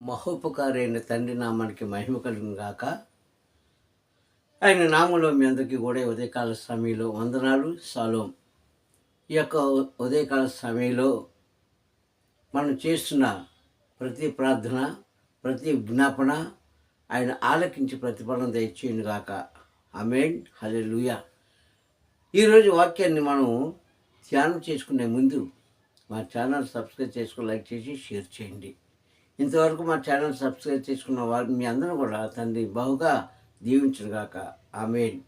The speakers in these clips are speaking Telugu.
మహోపకారైన తండ్రి నామానికి మహిమ కలుగును గాక. ఆయన నామంలో మీ అందరికీ కూడా ఉదయకాల సమయంలో వందనాలు షాలోమ్. ఈ యొక్క ఉదయకాల సమయంలో మనం చేస్తున్న ప్రతి ప్రార్థన, ప్రతి విజ్ఞాపన ఆయన ఆలకించి ప్రతిఫలం దయచేయును గాక. ఆమేన్, హల్లెలూయా. ఈరోజు వాక్యాన్ని మనం ధ్యానం చేసుకునే ముందు మా ఛానల్ సబ్స్క్రైబ్ చేసుకుని లైక్ చేసి షేర్ చేయండి. ఇంతవరకు మా ఛానల్ సబ్స్క్రైబ్ చేసుకున్న వారు మీ అందరూ కూడా తండ్రి బహుగా దీవించుగాక. ఆమేన్.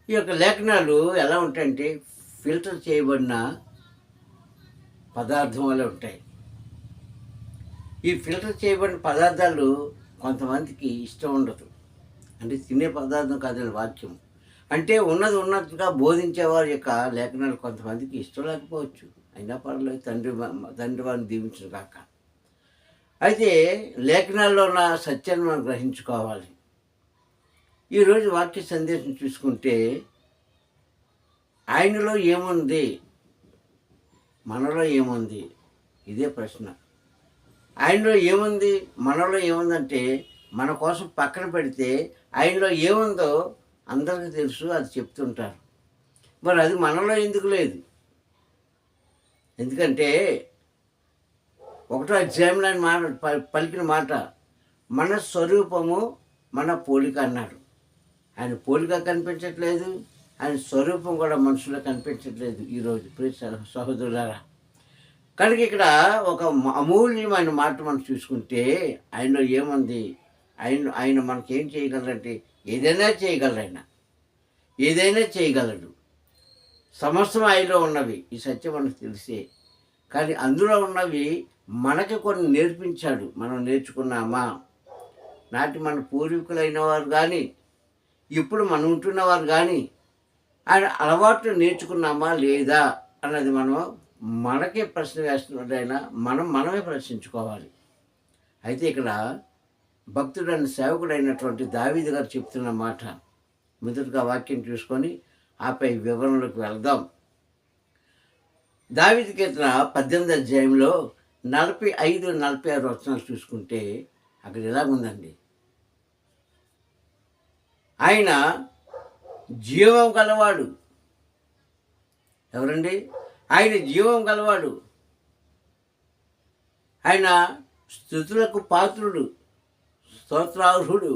ఈ యొక్క లేఖనాలు ఎలా ఉంటాయంటే ఫిల్టర్ చేయబడిన పదార్థం వల్ల ఉంటాయి. ఈ ఫిల్టర్ చేయబడిన పదార్థాలు కొంతమందికి ఇష్టం ఉండదు. అంటే తినే పదార్థం కాదని వాక్యం అంటే ఉన్నట్టుగా బోధించేవారి యొక్క లేఖనాలు కొంతమందికి ఇష్టం లేకపోవచ్చు. అయినా పర్లేదు, తండ్రి వారిని దీవించను కాక. అయితే లేఖనాల్లో ఉన్న సత్యాన్ని మనం గ్రహించుకోవాలి. ఈరోజు వాక్య సందేశం చూసుకుంటే ఆయనలో ఏముంది, మనలో ఏముంది, ఇదే ప్రశ్న. ఆయనలో ఏముంది, మనలో ఏముందంటే మన కోసం పక్కన పెడితే ఆయనలో ఏముందో అందరికీ తెలుసు, అది చెప్తుంటారు. మరి అది మనలో ఎందుకు లేదు? ఎందుకంటే ఒకటో అధ్యాయంలో ఆయన పలికిన మాట మన స్వరూపము మన పోలిక అన్నాడు. ఆయన పోలిక కనిపించట్లేదు, ఆయన స్వరూపం కూడా మనుషుల్లో కనిపించట్లేదు ఈరోజు ప్రియ సహోదరులారా. కనుక ఇక్కడ ఒక అమూల్యమైన మాట మనం చూసుకుంటే ఆయనలో ఏముంది, ఆయన మనకేం చేయగలరంటే ఏదైనా చేయగలరు. ఆయన ఏదైనా చేయగలడు. సమస్తం ఆయనలో ఉన్నవి, ఈ సత్యం మనకు తెలిసే. కానీ అందులో ఉన్నవి మనకి కొన్ని నేర్పించాడు. మనం నేర్చుకున్నామా? నాటి మన పూర్వీకులైన వారు కానీ ఇప్పుడు మనం ఉంటున్నవారు కానీ ఆయన అలవాట్లు నేర్చుకున్నామా లేదా అన్నది మనకే ప్రశ్న వేస్తున్నట్టయినా మనమే ప్రశ్నించుకోవాలి. అయితే ఇక్కడ భక్తుడైన సేవకుడైనటువంటి దావీదు గారు చెప్తున్న మాట మొదటిగా వాక్యం చూసుకొని ఆపై వివరణలోకి వెళ్దాం. దావీదు కీర్తన 18వ అధ్యాయంలో 45, 46 వచనాలు చూసుకుంటే అక్కడ ఎలాగుందండి. ఆయన జీవం గలవాడు. ఎవరండి? ఆయన జీవం గలవాడు. ఆయన స్తుతులకు పాత్రుడు, స్తోత్రార్హుడు.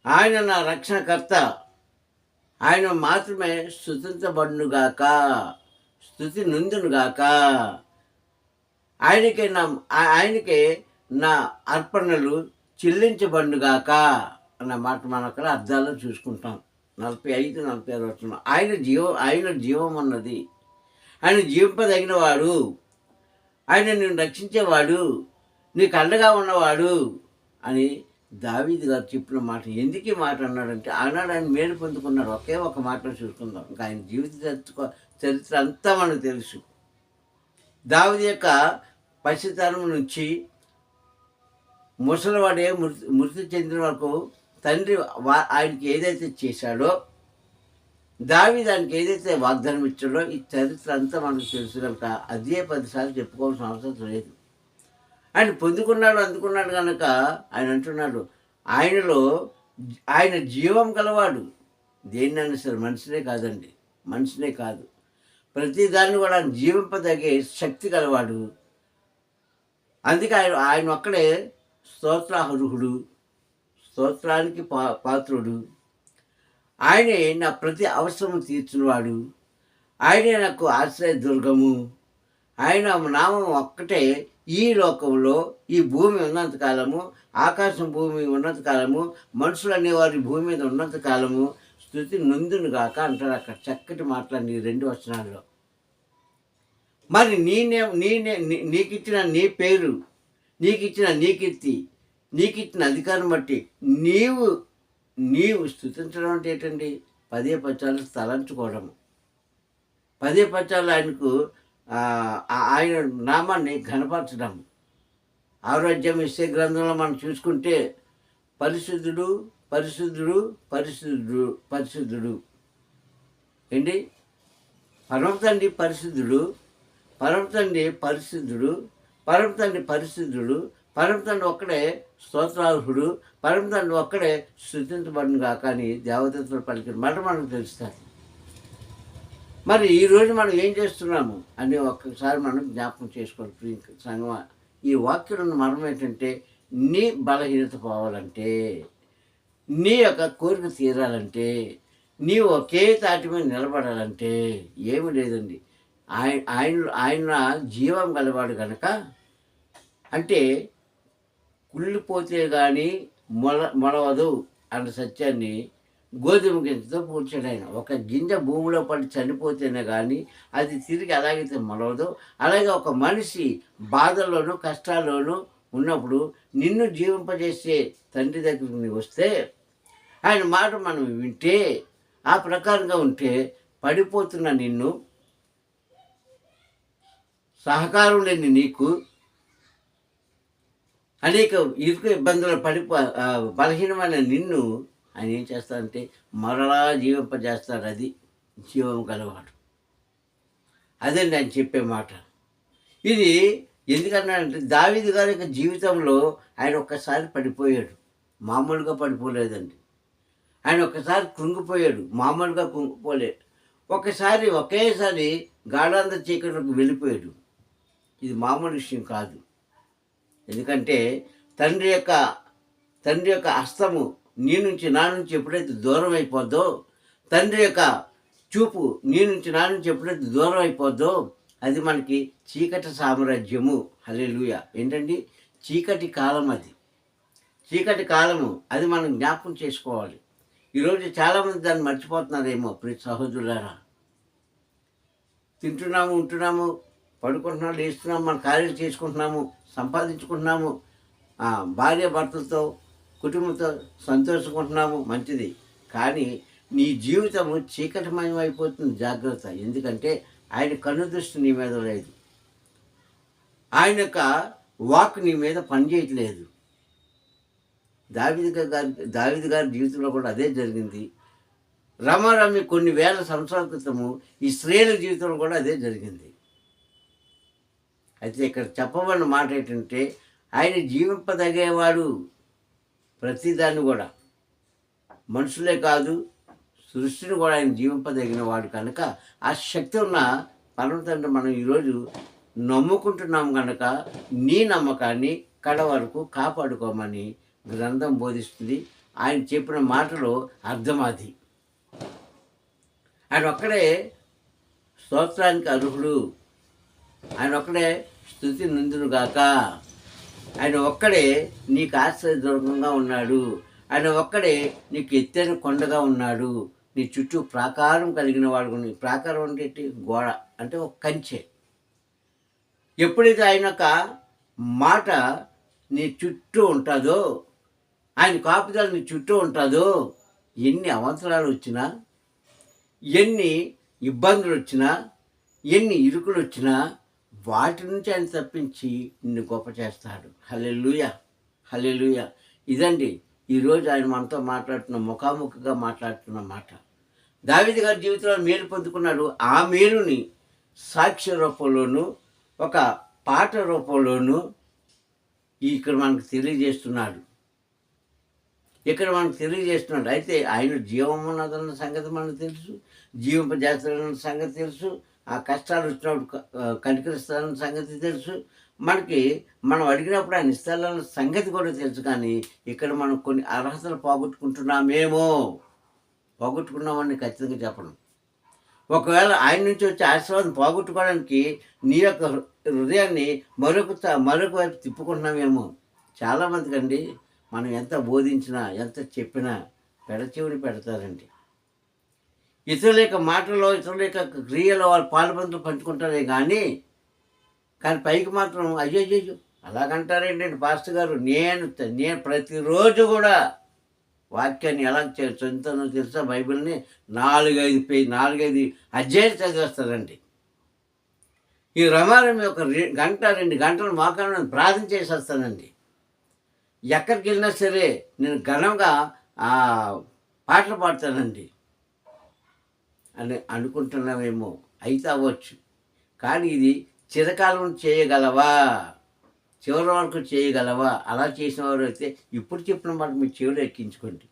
ఆయన నా రక్షణకర్త. ఆయన మాత్రమే స్తుతించబడునుగాక, స్తుతి నుందునుగాక. ఆయనకే నా అర్పణలు చెల్లించబడునుగాక అన్న మాట మనం అక్కడ అర్థాల్లో చూసుకుంటాం. 45, 46 వచనం. ఆయన జీవం అన్నది. ఆయన జీవింపదగిన వాడు, ఆయన నిన్ను రక్షించేవాడు, నీకు అండగా ఉన్నవాడు అని దావీదు గారు చెప్పిన మాట. ఎందుకు ఈ మాట అన్నాడంటే ఆనాడు ఆయన మేలు పొందుకున్నాడు. ఒకే ఒక మాటలో చూసుకుందాం. ఇంకా ఆయన జీవిత చరిత్ర అంతా మనకు తెలుసు. దావీదు యొక్క పసితనం నుంచి ముసలివాడే మృతి చెందిన వరకు తండ్రి ఆయనకి ఏదైతే చేశాడో, దావీదు ఆయనకి ఏదైతే వాగ్దానం ఇచ్చాడో, ఈ చరిత్ర అంతా మనకు తెలుసు కనుక అదే 10 సార్లు చెప్పుకోవాల్సిన అవసరం లేదు. ఆయన అందుకున్నాడు కనుక ఆయన అంటున్నాడు ఆయన జీవం గలవాడు. దేన్నైనా సరే, మనిషినే కాదు, ప్రతి దాన్ని కూడా జీవింపదగే శక్తి గలవాడు. అందుకే ఆయన ఒక్కడే స్తోత్రార్హుడు, స్తోత్రానికి పాత్రుడు. ఆయనే నా ప్రతి అవసరం తీర్చినవాడు. ఆయనే నాకు ఆశ్రయ దుర్గము. ఆయన నామం ఒక్కటే ఈ లోకంలో, ఈ భూమి ఉన్నంతకాలము, ఆకాశం భూమి ఉన్నంతకాలము, మనుషులు అనేవారి భూమి మీద ఉన్నంతకాలము స్తుతి నొందును గాక అంటారు అక్కడ. చక్కటి మాట్లాడి 2 వచనాల్లో. మరి నీకిచ్చిన నీ పేరు, నీకిచ్చిన నీ కీర్తి, నీకిచ్చిన అధికారం బట్టి నీవు స్తుతించడం అంటే ఏంటండి? 10 పద్యాలు తలంచుకోవడము, 10 పద్యాలు ఆయనకు ఆయన నామాన్ని ఘనపరచడం. 6వ అధ్యాయం ఇసే గ్రంథంలో మనం చూసుకుంటే పరిశుద్ధుడు పరిశుద్ధుడు పరిశుద్ధుడు పరిశుద్ధుడు ఏంటి? పరమ తండ్రి పరిశుద్ధుడు, పరమ తండ్రి పరిశుద్ధుడు, పరమ తండ్రి ఒక్కడే స్తోత్రార్హుడు, పరమ తండ్రి ఒక్కడే స్తుతించబడును గాక అని దేవదూతలు పలికిన మాట మనకు తెలుస్తుంది. మరి ఈరోజు మనం ఏం చేస్తున్నాము అని ఒక్కసారి మనం జ్ఞాపకం చేసుకోవాలి. ప్రియ సంగమా, ఈ వాక్యంలో మర్మం ఏంటంటే, నీ బలహీనత పోవాలంటే, నీ యొక్క కోరిక తీరాలంటే, నీవు ఒకే తాటి మీద నిలబడాలంటే ఏమి లేదండి. ఆయన జీవం గలవాడు కనుక, అంటే కుళ్ళిపోతే కానీ మొలవదు అన్న సత్యాన్ని గోధుమ గింజతో పూడ్చాడు ఆయన. ఒక గింజ భూమిలో పడి చనిపోతేనే కానీ అది తిరిగి ఎలాగైతే మొలవదో, అలాగే ఒక మనిషి బాధల్లోనూ కష్టాల్లోనూ ఉన్నప్పుడు నిన్ను జీవింపజేసే తండ్రి దగ్గరికి నీవు వస్తే, ఆయన మాట మనం వింటే, ఆ ప్రకారంగా ఉంటే పడిపోతున్న నిన్ను, సహకారం లేని నీకు, అనేక ఇరుకు ఇబ్బందులు బలహీనమైన నిన్ను ఆయన ఏం చేస్తాడంటే మరలా జీవింపజేస్తాడు. అది జీవం గలవాడు. అదండి ఆయన చెప్పే మాట. ఇది ఎందుకన్నాడంటే, దావీదు గారి యొక్క జీవితంలో ఆయన ఒక్కసారి పడిపోయాడు, మామూలుగా పడిపోలేదండి. ఆయన ఒక్కసారి కృంగిపోయాడు, మామూలుగా కృంగిపోలేదు. ఒకేసారి గాఢాంధ చీకటిలోకి వెళ్ళిపోయాడు. ఇది మామూలు విషయం కాదు. ఎందుకంటే తండ్రి యొక్క హస్తము నీ నుంచి నా నుంచి ఎప్పుడైతే దూరం అయిపోద్దో, తండ్రి యొక్క చూపు నీ నుంచి నా నుంచి ఎప్పుడైతే దూరం అయిపోద్దో, అది మనకి చీకటి సామ్రాజ్యము. హల్లెలూయా. ఏంటండి? చీకటి కాలం. చీకటి కాలము అది మనం జ్ఞాపకం చేసుకోవాలి. ఈరోజు చాలామంది దాన్ని మర్చిపోతున్నారేమో. ప్రియ సహోదరులారా, తింటున్నాము, ఉంటున్నాము, పడుకుంటున్నాము, లేస్తున్నాము, మన కార్యాలు చేసుకుంటున్నాము, సంపాదించుకుంటున్నాము, భార్య భర్తలతో కుటుంబంతో సంతోషించుకుంటున్నాము, మంచిది. కానీ నీ జీవితము చీకటిమయం అయిపోతుంది. జాగ్రత్త. ఎందుకంటే ఆయన కన్ను దృష్టి నీ మీద లేదు, ఆయన యొక్క వాక్ నీ మీద పనిచేయట్లేదు. దావీదు గారి జీవితంలో కూడా అదే జరిగింది. రమారమి కొన్ని వేల సంవత్సరాల క్రితము ఇశ్రాయేలు జీవితంలో కూడా అదే జరిగింది. అయితే ఇక్కడ చెప్పబడిన మాట ఏంటంటే, ఆయన జీవింపదగేవాడు. ప్రతిదాన్ని కూడా, మనుషులే కాదు సృష్టిని కూడా ఆయన జీవింపదగిన వాడు కనుక, ఆ శక్తి ఉన్న పరమ తండ్రి మనం ఈరోజు నమ్ముకుంటున్నాం కనుక, నీ నమ్మకాన్ని కడ వరకు కాపాడుకోమని గ్రంథం బోధిస్తుంది. ఆయన చెప్పిన మాటలో అర్థం అది. ఆయన ఒక్కడే స్తోత్రానికి అర్హుడు, ఆయన ఒక్కడే స్తుతి నుందునుగాక, ఆయన ఒక్కడే నీకు ఆశ్రయదుర్గంగా ఉన్నాడు, ఆయన ఒక్కడే నీకు ఎత్తైన కొండగా ఉన్నాడు, నీ చుట్టూ ప్రాకారం కలిగిన వాడు. ప్రాకారం అంటే గోడ, అంటే ఒక కంచె. ఎప్పుడైతే ఆయన యొక్క మాట నీ చుట్టూ ఉంటుందో, ఆయన కాపుదల నీ చుట్టూ ఉంటుందో, ఎన్ని అవంతరాలు వచ్చినా, ఎన్ని ఇబ్బందులు వచ్చినా, ఎన్ని ఇరుకులు వచ్చినా, వాటి నుంచి ఆయన తప్పించి నిన్ను గొప్ప చేస్తాడు. హల్లెలూయా, హల్లెలూయా. ఇదండి ఈరోజు ఆయన మనతో మాట్లాడుతున్న, ముఖాముఖిగా మాట్లాడుతున్న మాట. దావీదు గారి జీవితంలో మేలు పొందుకున్నాడు. ఆ మేలుని సాక్ష్య రూపంలోనూ, ఒక పాట రూపంలోనూ ఇక్కడ మనకు తెలియజేస్తున్నాడు. అయితే ఆయన జీవం ఉన్నదన్న సంగతి మనకు తెలుసు, జీవింపజేస్తాడన్న సంగతి తెలుసు, ఆ కష్టాలు వచ్చినప్పుడు కనికరిస్తాడన్న సంగతి తెలుసు. మనం అడిగినప్పుడు ఆయన ఇస్తాడన్న సంగతి కూడా తెలుసు. కానీ ఇక్కడ మనం కొన్ని అర్హతలు పోగొట్టుకున్నామని ఖచ్చితంగా చెప్పడం. ఒకవేళ ఆయన నుంచి వచ్చే ఆశీర్వాదం పోగొట్టుకోవడానికి నీ యొక్క హృదయాన్ని మరొక వైపు తిప్పుకుంటున్నామేమో. చాలామందికి అండి, మనం ఎంత బోధించినా, ఎంత చెప్పినా పెడచెవిని పెడతారండి. ఇతరుల యొక్క మాటల్లో, ఇతరుల యొక్క క్రియలో వాళ్ళు పాలుపంతులు పంచుకుంటారే కానీ పైకి మాత్రం అయ్యో అలాగంటారేంటండి పాస్టర్ గారు. నేను ప్రతిరోజు కూడా వాక్యాన్ని ఎలా చదువుతానో తెలుసా? బైబిల్ని 4-5 అధ్యాయాలు చదివేస్తారండి. ఈ రమారమి ఒక 1-2 గంటలు మోకాళ్ళని ప్రార్థన చేసేస్తానండి. ఎక్కడికి వెళ్ళినా సరే నేను ఘనంగా పాటలు పాడతానండి అని అనుకుంటున్నామేమో. అయితే అవ్వచ్చు, కానీ ఇది చిరకాలం చేయగలవా? చివరి వరకు చేయగలవా? అలా చేసిన వారు అయితే ఇప్పుడు చెప్పిన మాట మీ చెవిలో ఎక్కించుకోండి.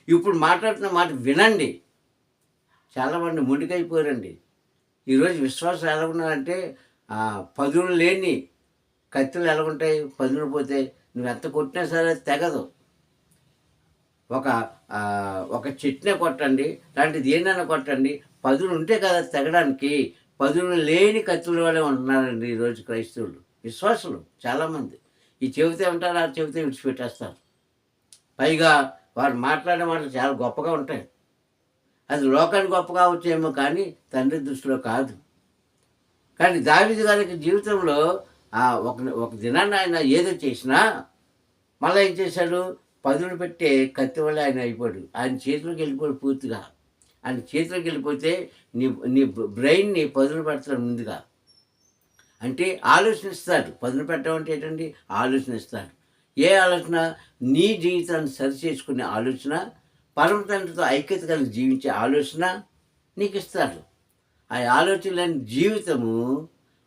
ఇప్పుడు మాట్లాడుతున్న మాట వినండి. చాలామంది మొండికైపోయారండి. ఈరోజు విశ్వాసం ఎలాగున్నారంటే పదును లేని కత్తులు ఎలాగుంటాయి? పదును పోతే నువ్వెంత కొట్టినా సరే తెగదు. ఒక ఒక చెట్టునే కొట్టండి, లాంటిది దేన్నైనా కొట్టండి, పదును ఉంటే కదా తెగడానికి. పదును లేని కత్తుల వల్లే ఉంటున్నారండి ఈరోజు క్రైస్తవులు, విశ్వాసులు చాలామంది. ఈ చెబితే ఉంటారు, ఆ చెబితే విడిచిపెట్టేస్తారు. పైగా వారు మాట్లాడే మాటలు చాలా గొప్పగా ఉంటాయి. అది లోకానికి గొప్ప కావచ్చేమో కానీ తండ్రి దృష్టిలో కాదు. కానీ దావీదు గారికి జీవితంలో ఒక ఒక దినాన్ని ఆయన ఏదో చేసినా మళ్ళీ ఏం చేశాడు? పదును పెట్టే కత్తి వల్ల ఆయన అయిపోయాడు. ఆయన చేతిలోకి వెళ్ళిపోయాడు పూర్తిగా. ఆయన చేతిలోకి వెళ్ళిపోతే నీ నీ బ్రెయిన్ని పదును పెడతాడు ముందుగా. అంటే ఆలోచన ఇస్తాడు. పదును పెట్టడం అంటే ఏంటండి? ఆలోచన ఇస్తాడు. ఏ ఆలోచన? నీ జీవితాన్ని సరిచేసుకునే ఆలోచన, పరమ తండ్రితో ఐక్యత కలిగి జీవించే ఆలోచన నీకు ఇస్తాడు. ఆ ఆలోచన లేని జీవితము,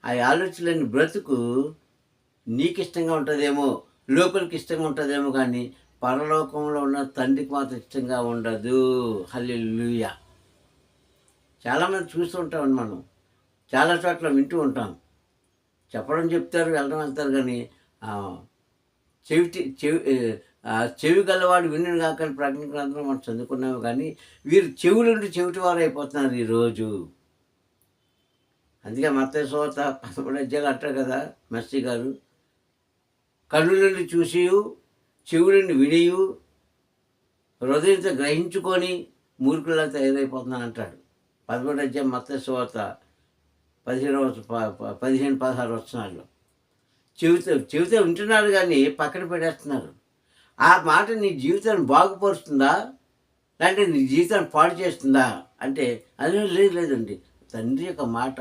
ఆ ఆలోచన లేని బ్రతుకు నీకు ఇష్టంగా ఉంటుందేమో, లోకులకి ఇష్టంగా ఉంటుందేమో, కానీ పరలోకంలో ఉన్న తండ్రికి మాత్రం ఇష్టంగా ఉండదు. హల్లెలూయా. చాలామంది చూస్తూ ఉంటామండి మనం, చాలా చోట్ల వింటూ ఉంటాం. చెప్పడం చెప్తారు, వెళ్ళడం వెళ్తారు, కానీ చెవి గలవాడు విన్నును కాకని ప్రకటన గ్రంథంలో మనం చదువుకున్నాము. కానీ వీరు చెవులుండి చెవిటి వారు అయిపోతున్నారు ఈరోజు. అందుకే మత్తయి సువార్త 11 అధ్యాయాలు అంటారు కదా మెస్సీ గారు, కన్ను నుండి చూసియు, చెవి నుండి వినియు, హృదయంతో గ్రహించుకొని మూర్ఖులా తయారైపోతున్నాను అంటాడు. 11 అధ్యాయం మత్తయి సువార్త 15-16 వచనాల్లో. చెవితో వింటున్నారు కానీ పక్కన పెట్టేస్తున్నారు. ఆ మాట నీ జీవితాన్ని బాగుపరుస్తుందా, లేదంటే నీ జీవితాన్ని పాడు చేస్తుందా అంటే అదే లేదండి. తండ్రి యొక్క మాట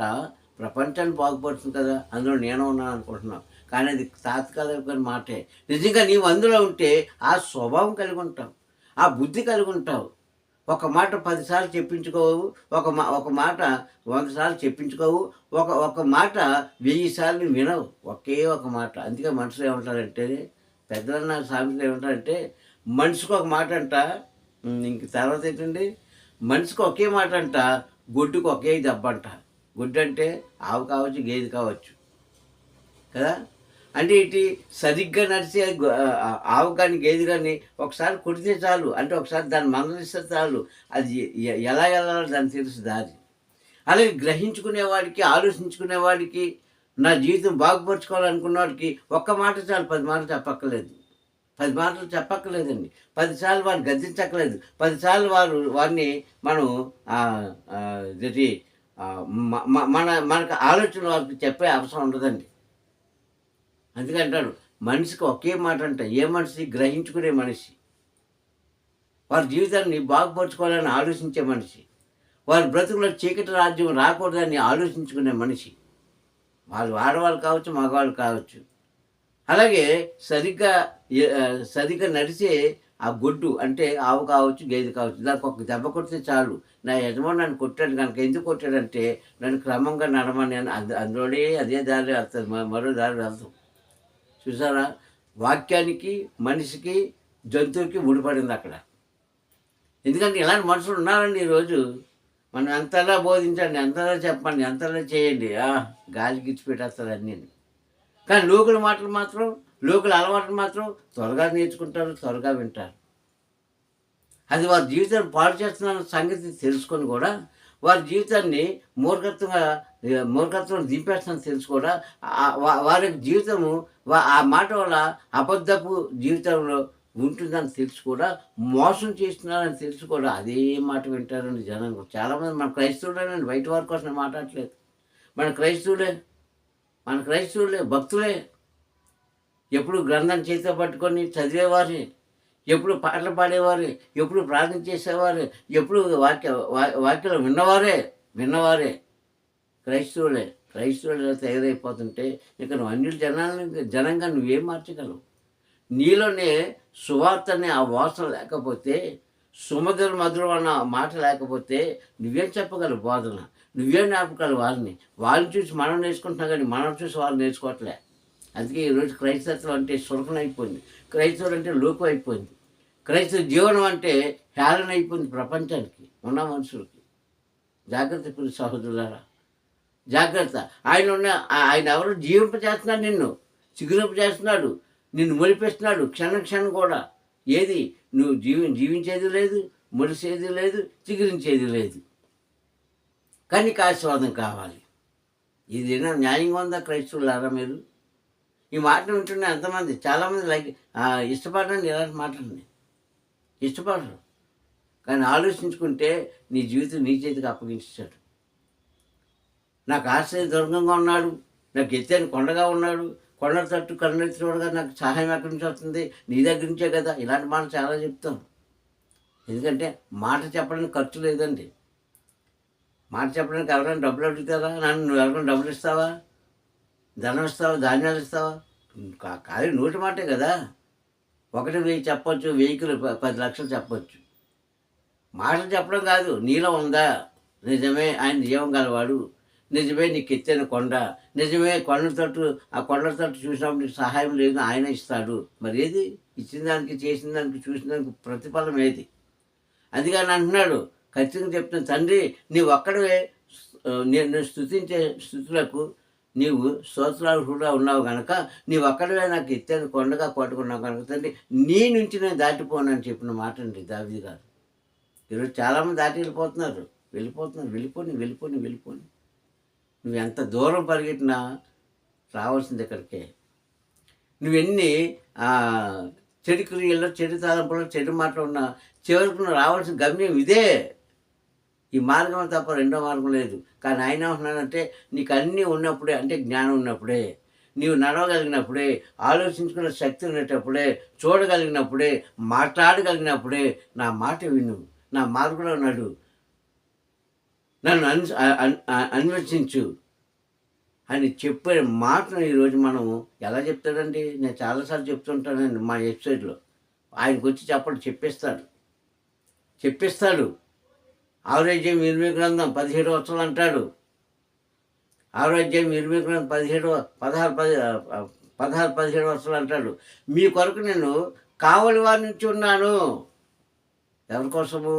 ప్రపంచాన్ని బాగుపడుతుంది కదా, అందులో నేను ఉన్నాను అనుకుంటున్నావు, కానీ అది తాత్కాలికమైన మాటే. నిజంగా నీవు అందులో ఉంటే ఆ స్వభావం కలిగి ఉంటావు, ఆ బుద్ధి కలిగి ఉంటావు. ఒక మాట 10 సార్లు చెప్పించుకోవు, ఒక మాట 100 సార్లు చెప్పించుకోవు, ఒక మాట 1000 సార్లు వినవు, ఒకే ఒక మాట. అందుకే మనుషులు ఏమంటారంటే, పెద్దలన్న సామెతలు ఏమంటారంటే, మనిషికి ఒక మాట అంట, ఇంక తర్వాత ఏంటండి, మనిషికి ఒకే మాట అంట, గొడ్డుకు ఒకే దెబ్బ అంట. గుడ్డు అంటే ఆవు కావచ్చు, గేదె కావచ్చు కదా. అంటే ఏంటి? సరిగ్గా నడిచే ఆవు కానీ గేదె కానీ ఒకసారి కొడితే చాలు, అంటే ఒకసారి దాన్ని మందలిస్తే చాలు, అది ఎలా వెళ్ళాలో దాన్ని తెలుసు దారి. అలాగే గ్రహించుకునేవాడికి, ఆలోచించుకునేవాడికి, నా జీవితం బాగుపరుచుకోవాలనుకున్నవాడికి ఒక్క మాట చాలు, 10 మాటలు చెప్పక్కర్లేదు. 10 మాటలు చెప్పక్కర్లేదండి. 10 సార్లు వారిని గద్దించక్కర్లేదు. 10 సార్లు వారిని మనం మనకు ఆలోచన వారికి చెప్పే అవసరం ఉండదండి. అందుకంటాడు మనిషికి ఒకే మాట అంట. ఏ మనిషి? గ్రహించుకునే మనిషి, వారి జీవితాన్ని బాగుపరుచుకోవాలని ఆలోచించే మనిషి, వారి బ్రతుకులో చీకటి రాజ్యం రాకూడదని ఆలోచించుకునే మనిషి. వాళ్ళు ఆడవాళ్ళు కావచ్చు, మగవాళ్ళు కావచ్చు. అలాగే సరిగ్గా నడిచే ఆ గొడ్డు అంటే ఆవు కావచ్చు, గేదె కావచ్చు, దానికి ఒక దెబ్బ కొడితే చాలు, నా యజమాని నన్ను కొట్టాడు కనుక, ఎందుకు కొట్టాడంటే నన్ను క్రమంగా నడమని, అందులోనే అదే దారి వెళ్తుంది, మరో దారి వెళ్తాం. చూసారా? వాక్యానికి, మనిషికి, జంతువుకి ముడిపడింది అక్కడ. ఎందుకంటే ఇలాంటి మనుషులు ఉన్నారండి ఈరోజు. మనం ఎంతలా బోధించండి, ఎంతలా చెప్పండి, ఎంతలా చేయండి, గాలికి ఇచ్చిపెట్టేస్తారు అన్నీ. కానీ లోకుల మాటలు మాత్రం, లోకుల అలవాట్లు మాత్రం త్వరగా నేర్చుకుంటారు, త్వరగా వింటారు. అది వారి జీవితాన్ని పాడు చేస్తున్న సంగతి తెలుసుకొని కూడా వారి జీవితాన్ని మూర్ఖత్వం దింపేస్తుందని తెలుసు కూడా వారి జీవితము ఆ మాట వల్ల అబద్ధపు జీవితంలో ఉంటుందని తెలుసు కూడా, మోసం చేస్తున్నారని తెలుసు కూడా అదే మాట వింటారండి జనం. చాలామంది మన క్రైస్తవులేనండి, బయట వారి కోసం మాట్లాడట్లేదు. మన క్రైస్తవులే భక్తులే, ఎప్పుడు గ్రంథం చేతితో పట్టుకొని చదివేవారే, ఎప్పుడు పాటలు పాడేవారే, ఎప్పుడు ప్రార్థన చేసేవారే, ఎప్పుడు వాక్యం విన్నవారే క్రైస్తవులే తయారైపోతుంటే ఇక నువ్వు అన్ని జనంగా నువ్వేం మార్చగలవు? నీలోనే సువార్త అనే ఆ వాసన లేకపోతే, మధురం అన్న మాట లేకపోతే నువ్వేం చెప్పగలవు బోధన? నువ్వేం నేర్పగలవు వాళ్ళని చూసి మనం నేర్చుకుంటున్నాం, కానీ మనం చూసి వాళ్ళు నేర్చుకోవట్లే. అందుకే ఈరోజు క్రైస్తత్వం అంటే సులభం అయిపోయింది, క్రైస్తవులు అంటే లోకం అయిపోయింది, క్రైస్తవ జీవనం అంటే హేళన అయిపోయింది ప్రపంచానికి ఉన్న మనుషులకి. జాగ్రత్త ప్రియ సహోదరులారా, జాగ్రత్త. ఆయన ఎవరు జీవింపజేస్తున్నాడు, నిన్ను చిగురింపజేస్తున్నాడు, నిన్ను మొలిపిస్తున్నాడు క్షణం క్షణం కూడా. ఏది నువ్వు జీవించేది లేదు, మొలిసేది లేదు, చిగురించేది లేదు. కనిక ఆశీర్వాదం కావాలి. ఇదేనా న్యాయంగా ఉందా క్రైస్తవులారా? మీరు ఈ మాటలు వింటున్న ఎంతమంది, చాలామంది ఇష్టపడరండి ఇలాంటి మాటలని, ఇష్టపడరు. కానీ ఆలోచించుకుంటే నీ జీవితం నీ చేతికి అప్పగించాడు. నాకు ఆశ్రయ దుర్గంగా ఉన్నాడు, నాకు ఎత్తైన కొండగా ఉన్నాడు, కొండ తట్టు కన్నెత్తినోడుగా నాకు సహాయం ఎక్కడి నుంచి వస్తుంది, నీ దగ్గర నుంచే కదా. ఇలాంటి మాట చాలా చెప్తాం. ఎందుకంటే మాట చెప్పడానికి ఖర్చు లేదండి. మాట చెప్పడానికి ఎవరైనా డబ్బులు అడుగుతారా? నువ్వు ఎవరైనా డబ్బులు ఇస్తావా, ధనం ఇస్తావా, ధాన్యాలు ఇస్తావా? కాదు, నోటి మాటే కదా. 1,000 చెప్పొచ్చు, 1000 10 లక్షలు చెప్పొచ్చు. మాటలు చెప్పడం కాదు, నీలో ఉందా? నిజమే ఆయన జీవం గలవాడు, నిజమే నీకు ఎత్తైన కొండ, నిజమే కొండ తట్టు, ఆ కొండ తట్టు చూసినప్పుడు నీకు సహాయం లేదు, ఆయన ఇస్తాడు. మరి ఏది ఇచ్చిన దానికి, చేసిన దానికి, చూసిన దానికి ప్రతిఫలం ఏది? అందుకని అంటున్నాడు, ఖచ్చితంగా చెప్తున్నా, తండ్రి నీవు ఒక్కడవే నేను స్తుతించే స్థుతులకు నీవు స్తోత్రార్హుడుగా ఉన్నావు కనుక, నీవు ఒక్కడవే నాకు ఎత్తైన కొండగా పట్టుకున్నావు కనుక తండ్రి, నీ నుంచి నేను దాటిపోనని చెప్పిన మాట అండి దావీదు గారు. ఈరోజు చాలామంది దాటి వెళ్ళిపోతున్నారు, వెళ్ళిపోని. నువ్వు ఎంత దూరం పరిగెట్టినా రావాల్సింది ఇక్కడికే. నువ్వెన్ని చెడు క్రియల్లో, చెడు తలంపులో, చెడు మాటలు ఉన్నా చివరికి నువ్వు రావాల్సిన గమ్యం ఇదే. ఈ మార్గం తప్ప రెండో మార్గం లేదు. కానీ ఆయన ఏమంటున్నాడంటే, నీకు అన్నీ ఉన్నప్పుడే, అంటే జ్ఞానం ఉన్నప్పుడే, నీవు నడవగలిగినప్పుడే, ఆలోచించుకునే శక్తి ఉండేటప్పుడే, చూడగలిగినప్పుడే, మాట్లాడగలిగినప్పుడే నా మాట విను, నా మార్గంలో నడు, నన్ను అన్వేషించు అని చెప్పే మాటను ఈరోజు మనం ఎలా చెప్తాడండి? నేను చాలాసార్లు చెప్తుంటానండి మా వెబ్సైట్లో. ఆయనకు వచ్చి చెప్పిస్తాడు. ఆరోగ్యం 20 గ్రంథం 17 వచనాలు అంటాడు. ఆరోగ్యం 20 గ్రంథం 17 వచనాలు అంటాడు. మీ కొరకు నేను కావలి వారి నుంచి ఉన్నాను. ఎవరి కోసము?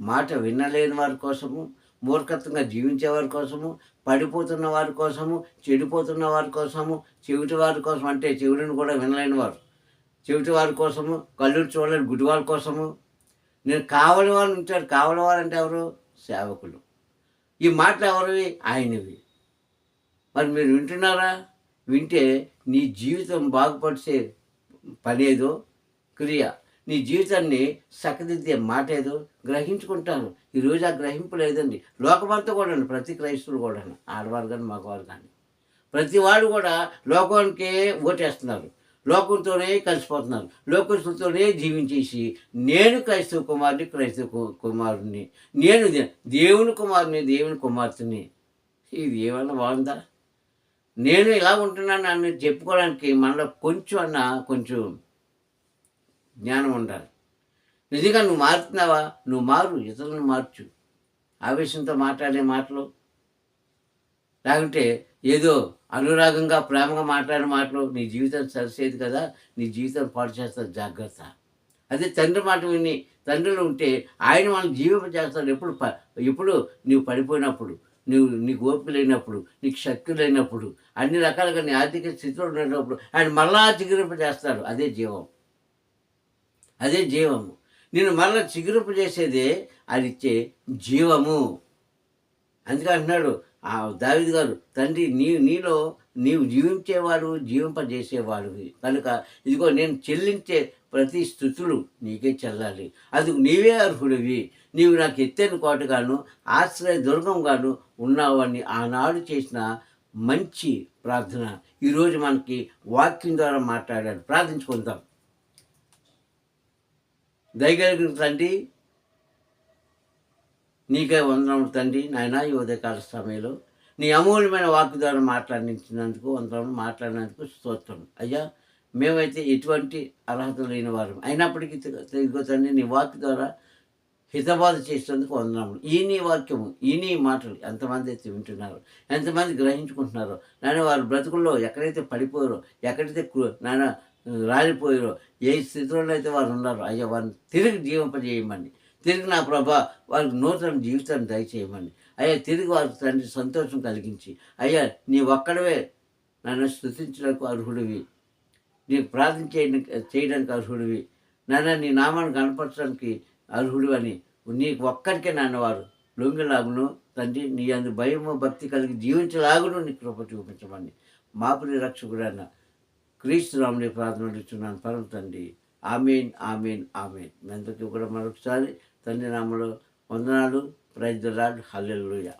మాట వినలేని వారి కోసము, మూర్ఖత్వంగా జీవించే వారి కోసము, పడిపోతున్న వారి కోసము, చెడిపోతున్న వారి కోసము, చెవిటి వారి కోసం, అంటే చెవిటిని కూడా వినలేని వారు, చెవిటి వారి కోసము, కళ్ళు చూడలేని గుడ్డి వారి కోసము నేను కావలి వారు ఉంచాడు. కావలి వారు అంటే ఎవరు? సేవకులు. ఈ మాటలు ఎవరివి? ఆయనవి. మరి మీరు వింటున్నారా? వింటే నీ జీవితం బాగుపరిచే పనేదో, క్రియ, నీ జీవితాన్ని చక్కదిద్దే మాట ఏదో గ్రహించుకుంటాను. ఈరోజు ఆ గ్రహింపు లేదండి. లోకమంతా కూడా, ప్రతి క్రైస్తవులు కూడా, ఆడవారు కానీ మగవారు కానీ, ప్రతి వాడు కూడా లోకానికే ఓటేస్తున్నారు, లోకంతోనే కలిసిపోతున్నారు, లోకస్తులతోనే జీవించేసి నేను క్రైస్తవ కుమారుడిని, నేను దేవుని కుమార్తెని. ఇది ఏమన్నా బాగుందా? నేను ఇలా ఉంటున్నాను అని చెప్పుకోవడానికి మనలో కొంచెం జ్ఞానం ఉండాలి. నిజంగా నువ్వు మారుతున్నావా? నువ్వు మారు, ఇతరులను మార్చు. ఆవేశంతో మాట్లాడే మాటలు, లేకుంటే ఏదో అనురాగంగా ప్రేమగా మాట్లాడే మాటలు నీ జీవితం సరిసేది కదా, నీ జీవితం పాడు చేస్తారు. జాగ్రత్త. అదే తండ్రి మాట విని తండ్రిలో ఉంటే ఆయన మనం జీవింపజేస్తాడు. ఎప్పుడు నీవు పడిపోయినప్పుడు, నీకు ఓపిక లేనప్పుడు, నీకు శక్తి లేనప్పుడు, అన్ని రకాలుగా నీ ఆర్థిక స్థితిలో ఉండేటప్పుడు ఆయన మళ్ళా చిగురింపజేస్తాడు. అదే జీవము. నేను మళ్ళీ చిగురింపజేసేదే అది ఇచ్చే జీవము. అందుకే అంటున్నాడు దావీదు గారు, తండ్రి నీవు జీవించేవాడు, జీవింపజేసేవాడు కనుక ఇదిగో నేను చెల్లించే ప్రతి స్థుతులు నీకే చెల్లాలి. అది నీవే అర్హుడివి. నీవు నాకు ఎత్తైన కోటగాను, ఆశ్రయ దుర్గంగాను ఉన్నావని ఆనాడు చేసిన మంచి ప్రార్థన ఈరోజు మనకి వాక్యం ద్వారా మాట్లాడాడు. ప్రార్థించుకుందాం. దయగలిగిన తండ్రి, నీకే వందనములు తండ్రి. నాయన, ఈ ఉదయకాల సమయంలో నీ అమూల్యమైన వాక్కు ద్వారా మాట్లాడినందుకు స్తోత్రం అయ్యా. మేమైతే ఎటువంటి అర్హత లేని వారు అయినప్పటికీ ఇదిగో తండ్రి, నీ వాక్కు ద్వారా హితబాధ చేసేందుకు వందనములు. ఈ నీ వాక్యము, ఈ నీ మాటలు ఎంతమంది అయితే వింటున్నారో, ఎంతమంది గ్రహించుకుంటున్నారో, నాయన వారి బ్రతుకుల్లో ఎక్కడైతే పడిపోయారో, ఎక్కడైతే నాయన రాలిపోయారో, ఏ స్థితిలో అయితే వారు ఉన్నారో, అయ్యా వారిని తిరిగి జీవింపజేయమని, తిరిగి నా ప్రభా వారికి నూతన జీవితాన్ని దయచేయమని, అయ్యా తిరిగి వారికి తండ్రి సంతోషం కలిగించి, అయ్యా నీ ఒక్కడవే నన్ను స్తుతించడానికి అర్హుడివి, నీకు ప్రార్థన చేయడానికి అర్హుడివి, నాన్న నీ నామాన్ని కనపరచడానికి అర్హుడు అని నీకు ఒక్కరికే నాన్న వారు లొంగిలాగును తండ్రి నీ అందు భయము భక్తి కలిగి జీవించలాగును నీ కృప చూపించమని మా ప్రియ రక్షకుడన్న క్రీస్తు రాముడి ప్రార్థన అడుగుతున్నాను పరమ తండ్రి. ఆమేన్ ఆమేన్ ఆమేన్. మీ అందరికీ కూడా మరొకసారి తండ్రి నామములో వందనాలు. Praise the Lord. హల్లెలూయా.